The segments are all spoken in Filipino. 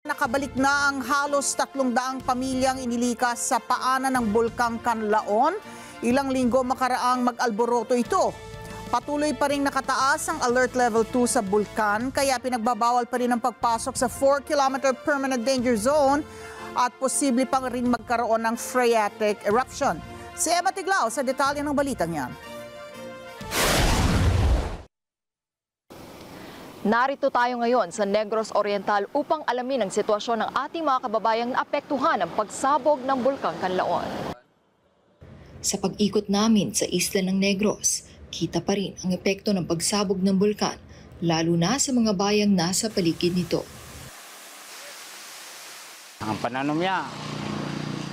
Nakabalik na ang halos 300 pamilyang inilikas sa paanan ng Bulkang Canlaon. Ilang linggo makaraang mag-alboroto ito. Patuloy pa rin nakataas ang Alert Level 2 sa bulkan, kaya pinagbabawal pa rin ang pagpasok sa 4-kilometer permanent danger zone at posible pang rin magkaroon ng phreatic eruption. Si Emma Tiglao sa detalye ng balitang yan. Narito tayo ngayon sa Negros Oriental upang alamin ang sitwasyon ng ating mga kababayang naapektuhan ng pagsabog ng Bulkang Canlaon. Sa pag-ikot namin sa isla ng Negros, kita pa rin ang epekto ng pagsabog ng bulkan, lalo na sa mga bayang nasa paligid nito. Ang pananom niya,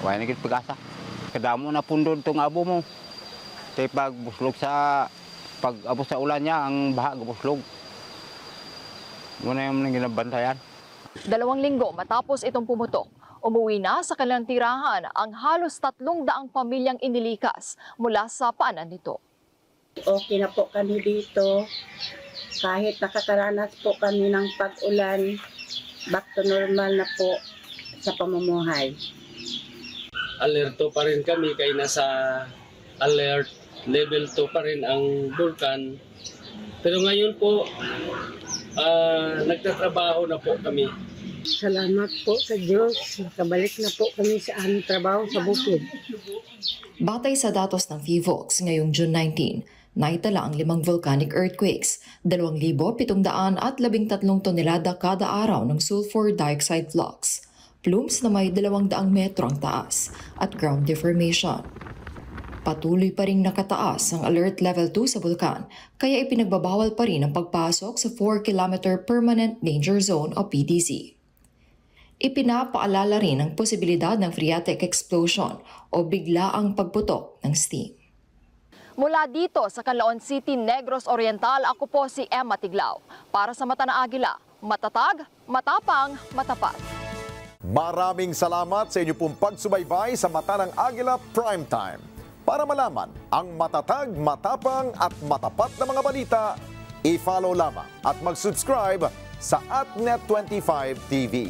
wala naging pag-asa. Kadamo na pundod itong abo mo. Kaya pag-abo sa ulan niya, ang baha buslog. Muna yung ginabantayan. 2 linggo matapos itong pumutok, umuwi na sa kanilang tirahan ang halos 300 pamilyang inilikas mula sa paanan nito. Okay na po kami dito. Kahit nakakaranas po kami ng pag-ulan, back to normal na po sa pamumuhay. Alerto pa rin kami kaya nasa alert level 2 pa rin ang bulkan. Pero ngayon po, nagtatrabaho na po kami. Salamat po sa Diyos. Nakabalik na po kami sa aming trabaho sa bukid. Batay sa datos ng PHIVOLCS ngayong June 19, naitala ang 5 volcanic earthquakes, 2,713 tonelada kada araw ng sulfur dioxide flux, plumes na may 200 metro ang taas, at ground deformation. Patuloy pa ring nakataas ang Alert Level 2 sa bulkan, kaya ipinagbabawal pa rin ang pagpasok sa 4-kilometer Permanent Danger Zone o PDZ. Ipinapaalala rin ang posibilidad ng phreatic explosion o biglaang pagputok ng steam. Mula dito sa Canlaon City, Negros Oriental, ako po si Emma Tiglao. Para sa Mata ng Agila, matatag, matapang, matapat. Maraming salamat sa inyo pong pagsubaybay sa Mata ng Agila Primetime. Para malaman ang matatag, matapang at matapat na mga balita, i-follow lamang at mag-subscribe sa @Net25 TV.